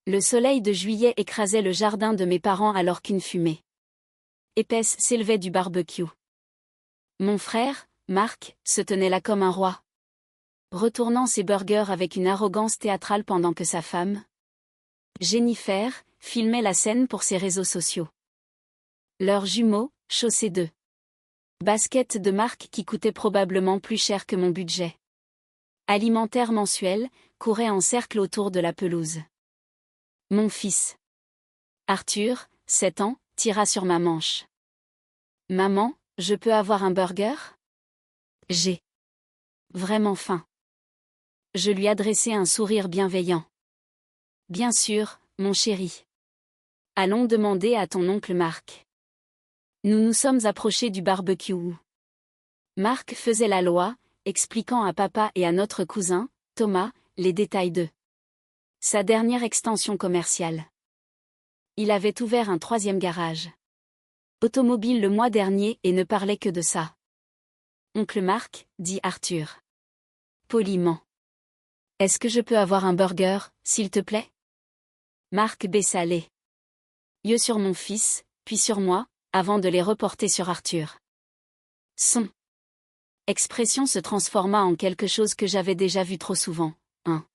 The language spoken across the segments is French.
Le soleil de juillet écrasait le jardin de mes parents alors qu'une fumée épaisse s'élevait du barbecue. Mon frère, Marc, se tenait là comme un roi, retournant ses burgers avec une arrogance théâtrale pendant que sa femme, Jennifer, filmait la scène pour ses réseaux sociaux. Leurs jumeaux, chaussés de baskets de marque qui coûtaient probablement plus cher que mon budget alimentaire mensuel, couraient en cercle autour de la pelouse. Mon fils, Arthur, 7 ans, tira sur ma manche. « Maman, je peux avoir un burger ? J'ai vraiment faim. » Je lui adressai un sourire bienveillant. « Bien sûr, mon chéri. Allons demander à ton oncle Marc. » Nous nous sommes approchés du barbecue. Marc faisait la loi, expliquant à papa et à notre cousin, Thomas, les détails de sa dernière extension commerciale. Il avait ouvert un 3e garage automobile le mois dernier et ne parlait que de ça. « Oncle Marc, dit Arthur poliment. Est-ce que je peux avoir un burger, s'il te plaît ? Marc baissa les yeux sur mon fils, puis sur moi, avant de les reporter sur Arthur. Son expression se transforma en quelque chose que j'avais déjà vu trop souvent, un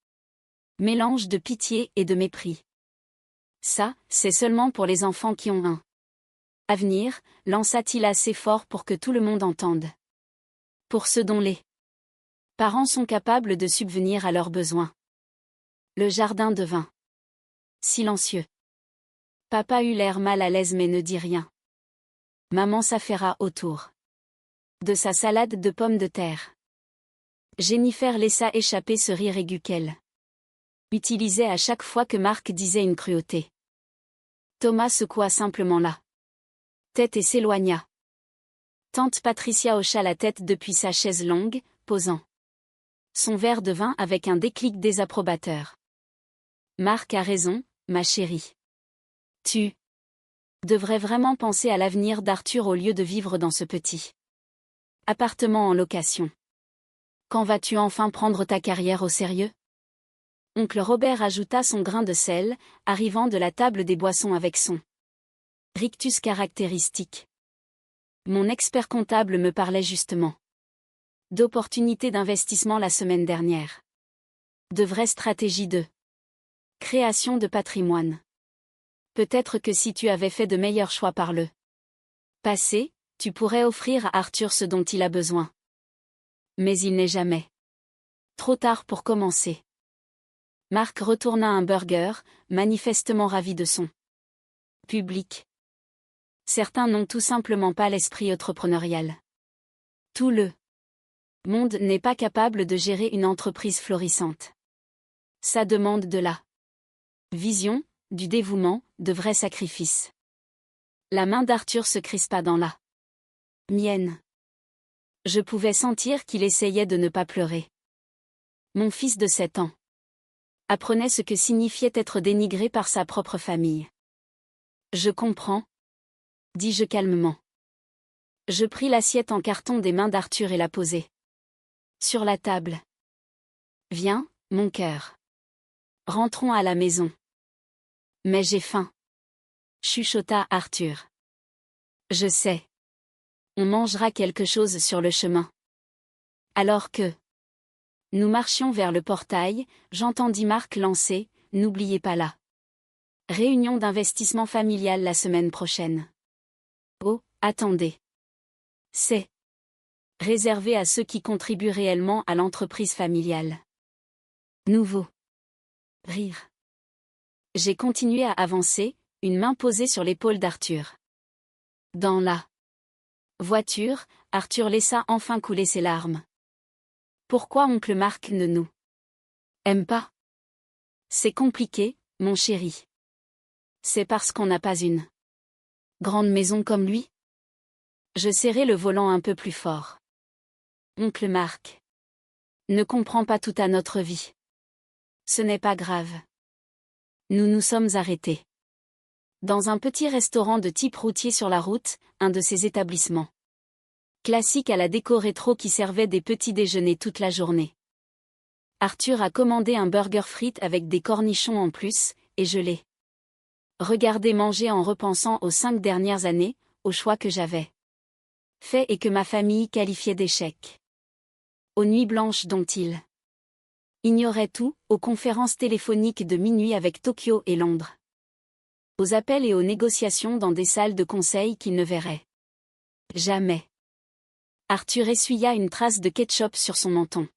mélange de pitié et de mépris. Ça, c'est seulement pour les enfants qui ont un avenir, lança-t-il assez fort pour que tout le monde entende. Pour ceux dont les parents sont capables de subvenir à leurs besoins. Le jardin devint silencieux. Papa eut l'air mal à l'aise mais ne dit rien. Maman s'affaira autour de sa salade de pommes de terre. Jennifer laissa échapper ce rire aigu qu'elle utilisait à chaque fois que Marc disait une cruauté. Thomas secoua simplement la tête et s'éloigna. Tante Patricia hocha la tête depuis sa chaise longue, posant son verre de vin avec un déclic désapprobateur. Marc a raison, ma chérie. Tu devrais vraiment penser à l'avenir d'Arthur au lieu de vivre dans ce petit appartement en location. Quand vas-tu enfin prendre ta carrière au sérieux ? Oncle Robert ajouta son grain de sel, arrivant de la table des boissons avec son rictus caractéristique. Mon expert comptable me parlait justement d'opportunités d'investissement la semaine dernière. De vraies stratégies de création de patrimoine. Peut-être que si tu avais fait de meilleurs choix par le passé, tu pourrais offrir à Arthur ce dont il a besoin. Mais il n'est jamais trop tard pour commencer. Marc retourna un burger, manifestement ravi de son public. Certains n'ont tout simplement pas l'esprit entrepreneurial. Tout le monde n'est pas capable de gérer une entreprise florissante. Ça demande de la vision, du dévouement, de vrais sacrifices. La main d'Arthur se crispa dans la mienne. Je pouvais sentir qu'il essayait de ne pas pleurer. Mon fils de 7 ans apprenait ce que signifiait être dénigré par sa propre famille. Je comprends, dis-je calmement. Je pris l'assiette en carton des mains d'Arthur et la posai sur la table. Viens, mon cœur. Rentrons à la maison. Mais j'ai faim, chuchota Arthur. Je sais. On mangera quelque chose sur le chemin. Alors que nous marchions vers le portail, j'entendis Marc lancer « N'oubliez pas la réunion d'investissement familial la semaine prochaine. » Oh, attendez. C'est réservé à ceux qui contribuent réellement à l'entreprise familiale. Nouveau rire. J'ai continué à avancer, une main posée sur l'épaule d'Arthur. Dans la voiture, Arthur laissa enfin couler ses larmes. Pourquoi oncle Marc ne nous aime pas ? C'est compliqué, mon chéri. C'est parce qu'on n'a pas une grande maison comme lui ? Je serrai le volant un peu plus fort. Oncle Marc ne comprend pas tout à notre vie. Ce n'est pas grave. Nous nous sommes arrêtés dans un petit restaurant de type routier sur la route, un de ces établissements classiques à la déco rétro qui servait des petits déjeuners toute la journée. Arthur a commandé un burger frites avec des cornichons en plus, et je l'ai regardé manger en repensant aux 5 dernières années, aux choix que j'avais faits et que ma famille qualifiait d'échecs. Aux nuits blanches dont il ignorait tout, aux conférences téléphoniques de minuit avec Tokyo et Londres. Aux appels et aux négociations dans des salles de conseil qu'il ne verrait jamais. Arthur essuya une trace de ketchup sur son menton.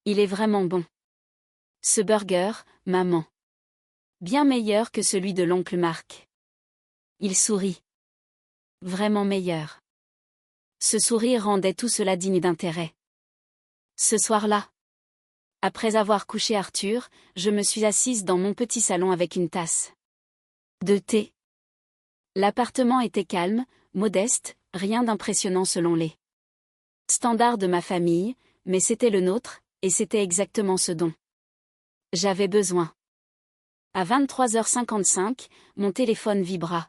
Il est vraiment bon. Ce burger, maman. Bien meilleur que celui de l'oncle Marc. Il sourit. Vraiment meilleur. Ce sourire rendait tout cela digne d'intérêt. Ce soir-là, après avoir couché Arthur, je me suis assise dans mon petit salon avec une tasse de thé. L'appartement était calme, modeste, rien d'impressionnant selon les standards de ma famille, mais c'était le nôtre, et c'était exactement ce dont j'avais besoin. À 23h55, mon téléphone vibra.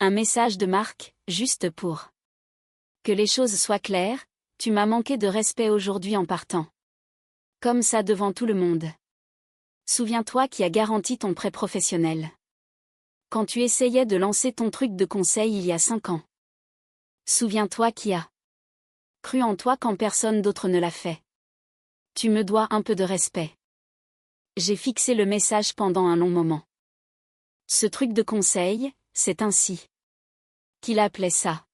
Un message de Marc, juste pour que les choses soient claires, tu m'as manqué de respect aujourd'hui en partant. Comme ça devant tout le monde. Souviens-toi qui a garanti ton prêt professionnel. Quand tu essayais de lancer ton truc de conseil il y a 5 ans. Souviens-toi qui a cru en toi quand personne d'autre ne l'a fait. Tu me dois un peu de respect. J'ai fixé le message pendant un long moment. Ce truc de conseil, c'est ainsi qu'il appelait ça.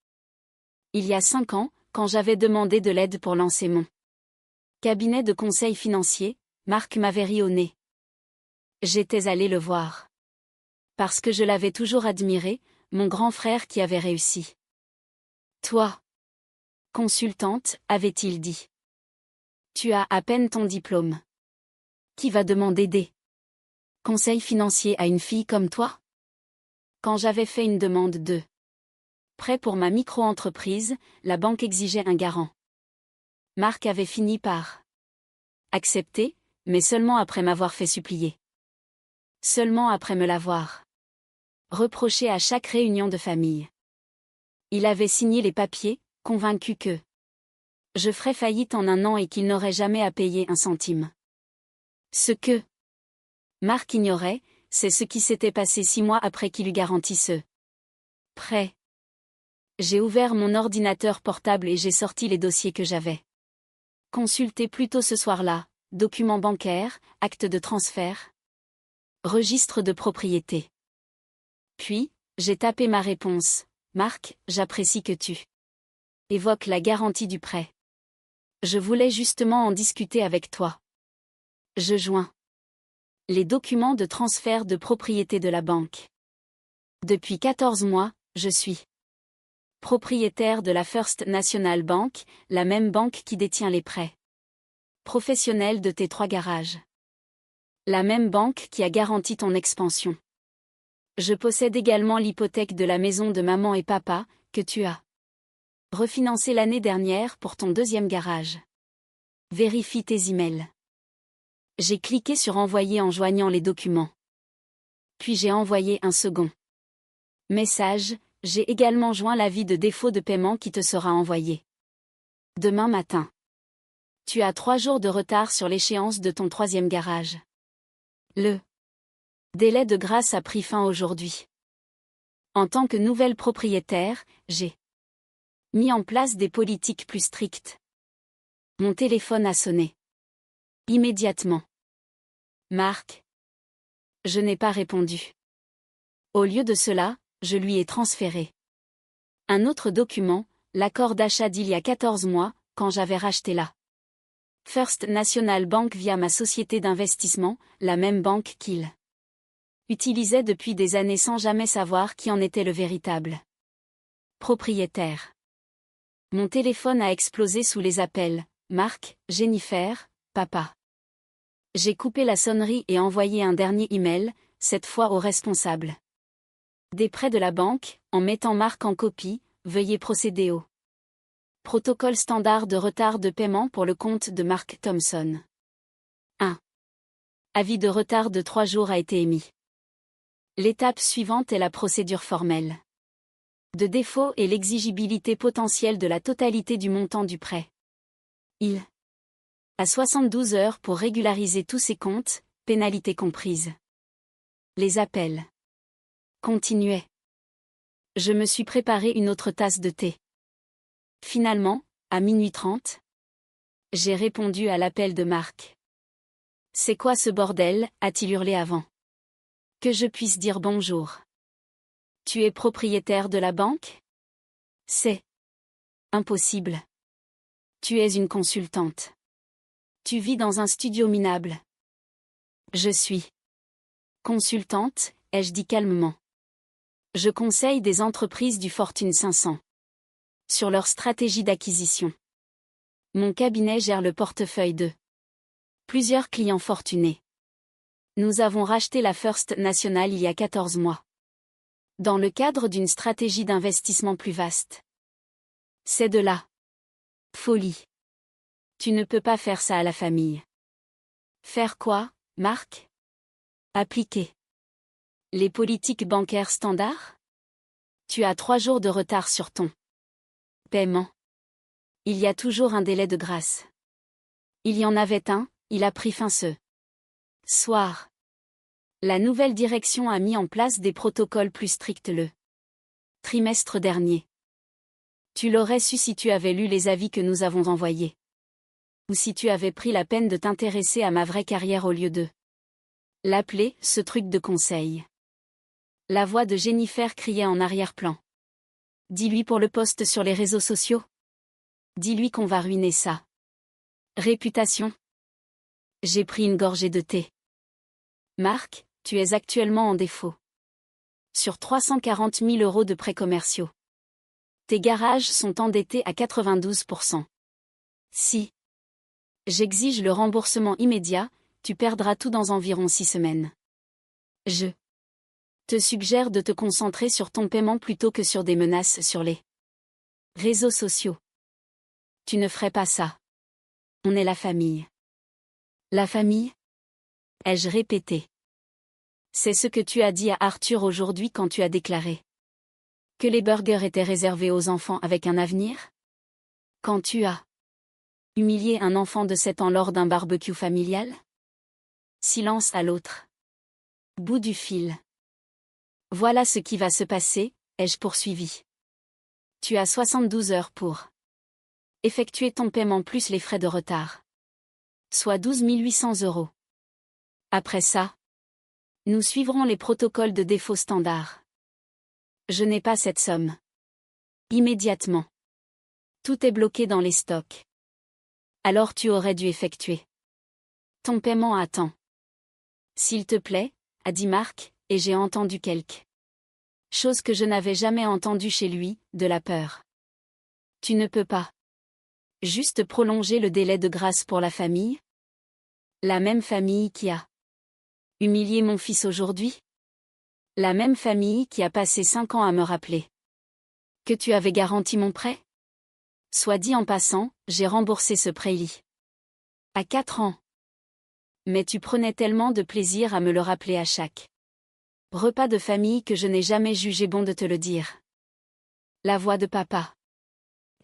Il y a 5 ans, quand j'avais demandé de l'aide pour lancer mon cabinet de conseil financier, Marc m'avait ri au nez. J'étais allé le voir. Parce que je l'avais toujours admiré, mon grand frère qui avait réussi. Toi, consultante, avait-il dit. Tu as à peine ton diplôme. Qui va demander des conseils financiers à une fille comme toi? Quand j'avais fait une demande de prêt pour ma micro-entreprise, la banque exigeait un garant. Marc avait fini par accepter, mais seulement après m'avoir fait supplier. Seulement après me l'avoir reproché à chaque réunion de famille. Il avait signé les papiers, convaincu que je ferais faillite en 1 an et qu'il n'aurait jamais à payer un centime. Ce que Marc ignorait, c'est ce qui s'était passé 6 mois après qu'il eut garanti ce prêt. J'ai ouvert mon ordinateur portable et j'ai sorti les dossiers que j'avais consultés plus tôt ce soir-là, documents bancaires, actes de transfert, registre de propriété. Puis, j'ai tapé ma réponse. Marc, j'apprécie que tu évoques la garantie du prêt. Je voulais justement en discuter avec toi. Je joins les documents de transfert de propriété de la banque. Depuis 14 mois, je suis propriétaire de la First National Bank, la même banque qui détient les prêts professionnels de tes 3 garages. La même banque qui a garanti ton expansion. Je possède également l'hypothèque de la maison de maman et papa, que tu as refinancée l'année dernière pour ton 2e garage. Vérifie tes emails. J'ai cliqué sur envoyer en joignant les documents. Puis j'ai envoyé un second message. J'ai également joint l'avis de défaut de paiement qui te sera envoyé demain matin. Tu as 3 jours de retard sur l'échéance de ton 3e garage. Le délai de grâce a pris fin aujourd'hui. En tant que nouvelle propriétaire, j'ai mis en place des politiques plus strictes. Mon téléphone a sonné. Immédiatement. Marc. Je n'ai pas répondu. Au lieu de cela, je lui ai transféré un autre document, l'accord d'achat d'il y a 14 mois, quand j'avais racheté la First National Bank via ma société d'investissement, la même banque qu'il utilisait depuis des années sans jamais savoir qui en était le véritable propriétaire. Mon téléphone a explosé sous les appels. Marc, Jennifer, papa. J'ai coupé la sonnerie et envoyé un dernier email, cette fois au responsable des prêts de la banque, en mettant Marc en copie. Veuillez procéder au protocole standard de retard de paiement pour le compte de Marc Thompson. 1. Avis de retard de 3 jours a été émis. L'étape suivante est la procédure formelle de défaut et l'exigibilité potentielle de la totalité du montant du prêt. Il a 72 heures pour régulariser tous ses comptes, pénalités comprises. Les appels continuaient. Je me suis préparé une autre tasse de thé. Finalement, à minuit 30, j'ai répondu à l'appel de Marc. C'est quoi ce bordel, a-t-il hurlé avant que je puisse dire bonjour. Tu es propriétaire de la banque? C'est impossible. Tu es une consultante. Tu vis dans un studio minable. Je suis consultante, ai-je dit calmement. Je conseille des entreprises du Fortune 500 sur leur stratégie d'acquisition. Mon cabinet gère le portefeuille de plusieurs clients fortunés. Nous avons racheté la First National il y a 14 mois. Dans le cadre d'une stratégie d'investissement plus vaste. C'est de la folie. Tu ne peux pas faire ça à la famille. Faire quoi, Marc? Appliquer les politiques bancaires standards? Tu as 3 jours de retard sur ton paiement. Il y a toujours un délai de grâce. Il y en avait un, il a pris fin ce soir. La nouvelle direction a mis en place des protocoles plus stricts le trimestre dernier. Tu l'aurais su si tu avais lu les avis que nous avons envoyés. Ou si tu avais pris la peine de t'intéresser à ma vraie carrière au lieu de l'appeler, ce truc de conseil. La voix de Jennifer criait en arrière-plan. Dis-lui pour le post sur les réseaux sociaux. Dis-lui qu'on va ruiner sa réputation. J'ai pris une gorgée de thé. Marc, tu es actuellement en défaut. Sur 340 000 € de prêts commerciaux. Tes garages sont endettés à 92%. Si j'exige le remboursement immédiat, tu perdras tout dans environ 6 semaines. Je te suggère de te concentrer sur ton paiement plutôt que sur des menaces sur les réseaux sociaux. Tu ne ferais pas ça. On est la famille. La famille? Ai-je répété. C'est ce que tu as dit à Arthur aujourd'hui quand tu as déclaré que les burgers étaient réservés aux enfants avec un avenir? Quand tu as humilié un enfant de 7 ans lors d'un barbecue familial? Silence à l'autre bout du fil. Voilà ce qui va se passer, ai-je poursuivi. Tu as 72 heures pour effectuer ton paiement plus les frais de retard. Soit 12 800 €. Après ça, nous suivrons les protocoles de défaut standard. Je n'ai pas cette somme. Immédiatement. Tout est bloqué dans les stocks. Alors tu aurais dû effectuer ton paiement à temps. S'il te plaît, a dit Marc, et j'ai entendu quelque chose que je n'avais jamais entendu chez lui, de la peur. Tu ne peux pas juste prolonger le délai de grâce pour la famille? La même famille qui a humilié mon fils aujourd'hui? La même famille qui a passé 5 ans à me rappeler que tu avais garanti mon prêt? Soit dit en passant, j'ai remboursé ce prêt-li. À 4 ans. Mais tu prenais tellement de plaisir à me le rappeler à chaque repas de famille que je n'ai jamais jugé bon de te le dire. La voix de papa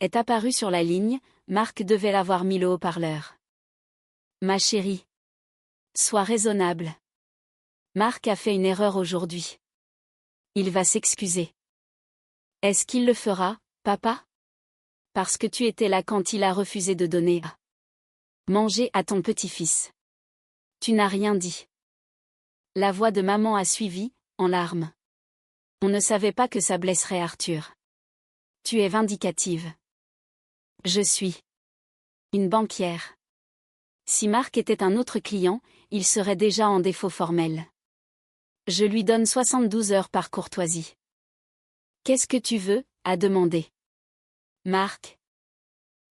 est apparue sur la ligne, Marc devait l'avoir mis le haut-parleur. Ma chérie. Sois raisonnable. Marc a fait une erreur aujourd'hui. Il va s'excuser. Est-ce qu'il le fera, papa? Parce que tu étais là quand il a refusé de donner à manger à ton petit-fils. Tu n'as rien dit. La voix de maman a suivi, en larmes. On ne savait pas que ça blesserait Arthur. Tu es vindicative. Je suis une banquière. Si Marc était un autre client, il serait déjà en défaut formel. Je lui donne 72 heures par courtoisie. Qu'est-ce que tu veux, a demandé Marc.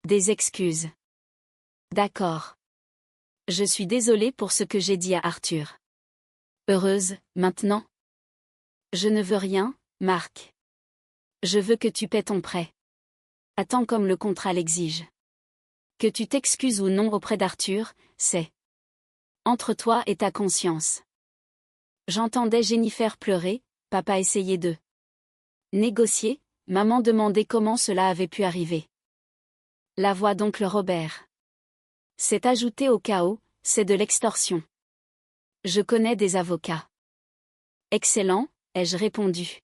Des excuses. D'accord. Je suis désolée pour ce que j'ai dit à Arthur. Heureuse, maintenant? Je ne veux rien, Marc. Je veux que tu paies ton prêt. Attends comme le contrat l'exige. Que tu t'excuses ou non auprès d'Arthur, c'est entre toi et ta conscience. J'entendais Jennifer pleurer, papa essayait de négocier, maman demandait comment cela avait pu arriver. La voix d'oncle Robert s'est ajoutée au chaos, c'est de l'extorsion. Je connais des avocats. Excellent, ai-je répondu.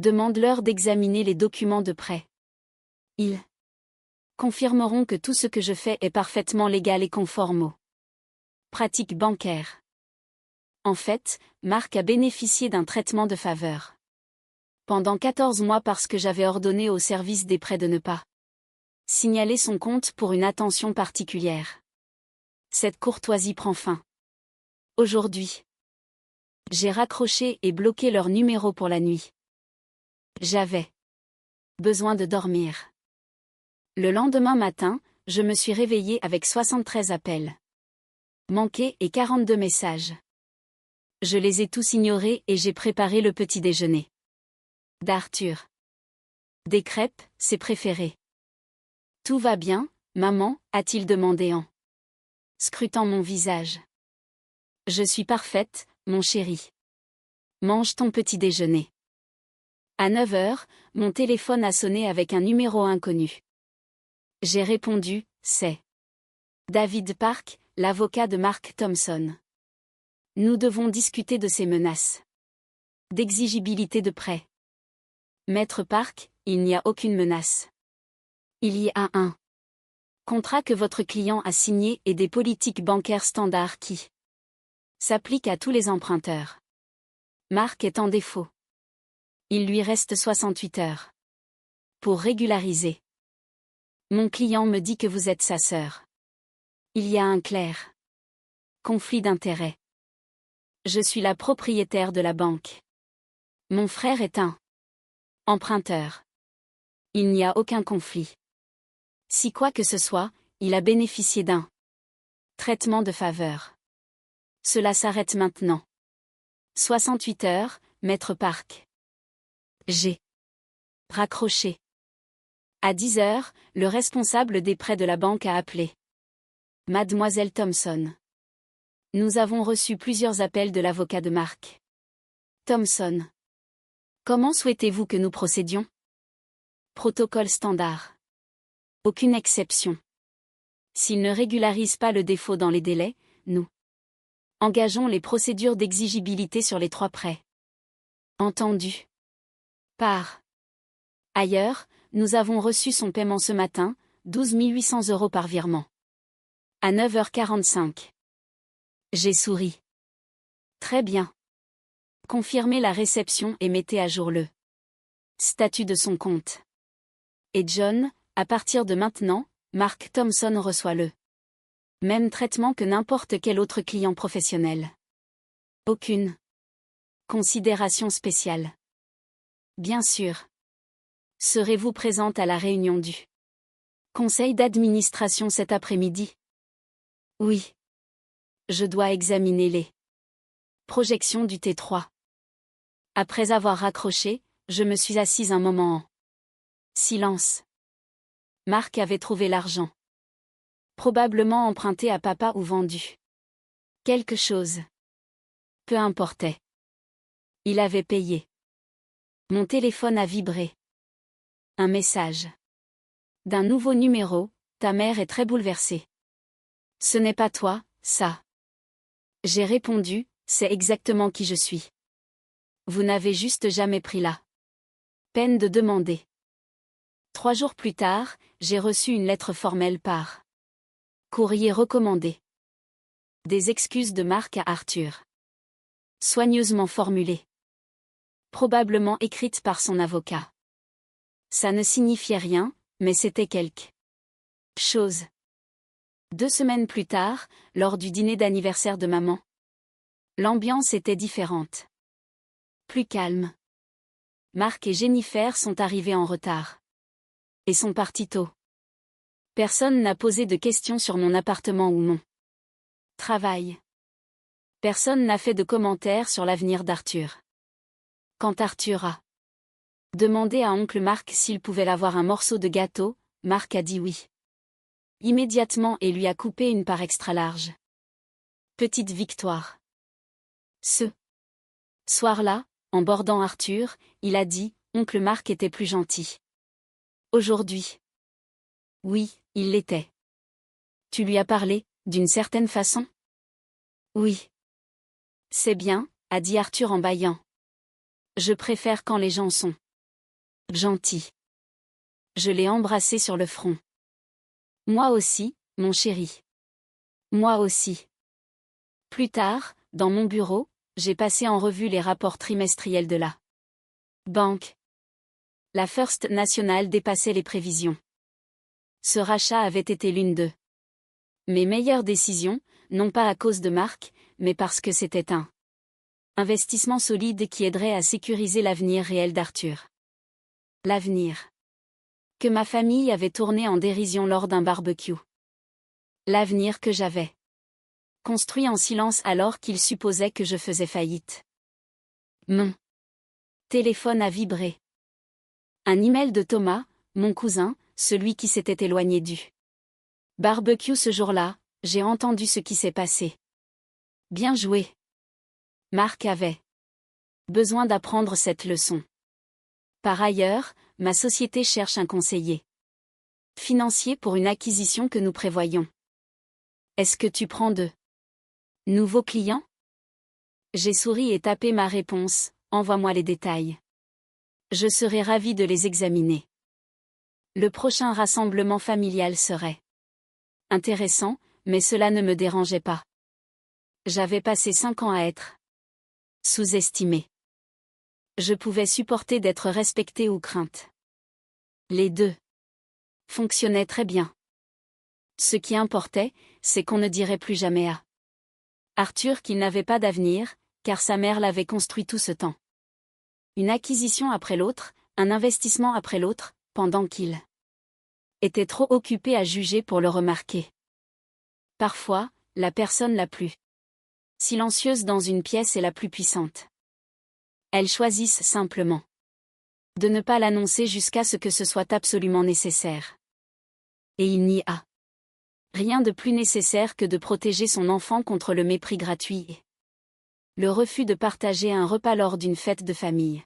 Demande-leur d'examiner les documents de prêt. Ils confirmeront que tout ce que je fais est parfaitement légal et conforme aux pratiques bancaires. En fait, Marc a bénéficié d'un traitement de faveur pendant 14 mois parce que j'avais ordonné au service des prêts de ne pas signaler son compte pour une attention particulière. Cette courtoisie prend fin. Aujourd'hui, j'ai raccroché et bloqué leur numéro pour la nuit. J'avais besoin de dormir. Le lendemain matin, je me suis réveillé avec 73 appels manqués et 42 messages. Je les ai tous ignorés et j'ai préparé le petit déjeuner d'Arthur. Des crêpes, ses préférés. Tout va bien, maman, a-t-il demandé en scrutant mon visage. Je suis parfaite, mon chéri. Mange ton petit déjeuner. À 9 heures, mon téléphone a sonné avec un numéro inconnu. J'ai répondu, c'est David Park, l'avocat de Mark Thompson. Nous devons discuter de ces menaces d'exigibilité de prêt. Maître Park, il n'y a aucune menace. Il y a un contrat que votre client a signé et des politiques bancaires standards qui s'appliquent à tous les emprunteurs. Mark est en défaut. Il lui reste 68 heures pour régulariser. Mon client me dit que vous êtes sa sœur. Il y a un clair conflit d'intérêts. Je suis la propriétaire de la banque. Mon frère est un emprunteur. Il n'y a aucun conflit. Si quoi que ce soit, il a bénéficié d'un traitement de faveur. Cela s'arrête maintenant. 68 heures, Maître Park. J'ai raccroché. À 10 heures, le responsable des prêts de la banque a appelé Mademoiselle Thompson. Nous avons reçu plusieurs appels de l'avocat de Mark Thompson. Comment souhaitez-vous que nous procédions? Protocole standard. Aucune exception. S'il ne régularise pas le défaut dans les délais, nous engageons les procédures d'exigibilité sur les 3 prêts. Entendu. Par ailleurs, nous avons reçu son paiement ce matin, 12 800 € par virement. À 9h45. J'ai souri. Très bien. Confirmez la réception et mettez à jour le statut de son compte. Et John, à partir de maintenant, Mark Thompson reçoit le même traitement que n'importe quel autre client professionnel. Aucune considération spéciale. Bien sûr. Serez-vous présente à la réunion du conseil d'administration cet après-midi? Oui. Je dois examiner les projections du T3. Après avoir raccroché, je me suis assise un moment en silence. Marc avait trouvé l'argent. Probablement emprunté à papa ou vendu quelque chose. Peu importait. Il avait payé. Mon téléphone a vibré. Un message. D'un nouveau numéro, ta mère est très bouleversée. Ce n'est pas toi, ça. J'ai répondu, c'est exactement qui je suis. Vous n'avez juste jamais pris la peine de demander. 3 jours plus tard, j'ai reçu une lettre formelle par courrier recommandé. Des excuses de Marc à Arthur. Soigneusement formulées. Probablement écrites par son avocat. Ça ne signifiait rien, mais c'était quelque chose. 2 semaines plus tard, lors du dîner d'anniversaire de maman, l'ambiance était différente. Plus calme. Marc et Jennifer sont arrivés en retard. Et sont partis tôt. Personne n'a posé de questions sur mon appartement ou mon travail. Personne n'a fait de commentaires sur l'avenir d'Arthur. Quand Arthur a demandé à oncle Marc s'il pouvait avoir un morceau de gâteau, Marc a dit oui. Immédiatement et lui a coupé une part extra large. Petite victoire. Ce soir-là, en bordant Arthur, il a dit, oncle Marc était plus gentil. Aujourd'hui. Oui, il l'était. Tu lui as parlé, d'une certaine façon? Oui. C'est bien, a dit Arthur en bâillant. Je préfère quand les gens sont gentils. Je l'ai embrassé sur le front. Moi aussi, mon chéri. Moi aussi. Plus tard, dans mon bureau, j'ai passé en revue les rapports trimestriels de la banque. La First National dépassait les prévisions. Ce rachat avait été l'une de mes meilleures décisions, non pas à cause de Marc, mais parce que c'était un investissement solide qui aiderait à sécuriser l'avenir réel d'Arthur. L'avenir que ma famille avait tourné en dérision lors d'un barbecue. L'avenir que j'avais construit en silence alors qu'il supposait que je faisais faillite. Mon téléphone a vibré. Un email de Thomas, mon cousin, celui qui s'était éloigné du barbecue ce jour-là. J'ai entendu ce qui s'est passé. Bien joué. Marc avait besoin d'apprendre cette leçon. Par ailleurs, ma société cherche un conseiller financier pour une acquisition que nous prévoyons. Est-ce que tu prends de nouveaux clients? J'ai souri et tapé ma réponse, envoie-moi les détails. Je serai ravi de les examiner. Le prochain rassemblement familial serait intéressant, mais cela ne me dérangeait pas. J'avais passé 5 ans à être sous-estimé. Je pouvais supporter d'être respecté ou crainte. Les deux fonctionnaient très bien. Ce qui importait, c'est qu'on ne dirait plus jamais à Arthur qu'il n'avait pas d'avenir, car sa mère l'avait construit tout ce temps. Une acquisition après l'autre, un investissement après l'autre, pendant qu'il était trop occupé à juger pour le remarquer. Parfois, la personne la plus silencieuse dans une pièce est la plus puissante. Elles choisissent simplement de ne pas l'annoncer jusqu'à ce que ce soit absolument nécessaire. Et il n'y a rien de plus nécessaire que de protéger son enfant contre le mépris gratuit et le refus de partager un repas lors d'une fête de famille.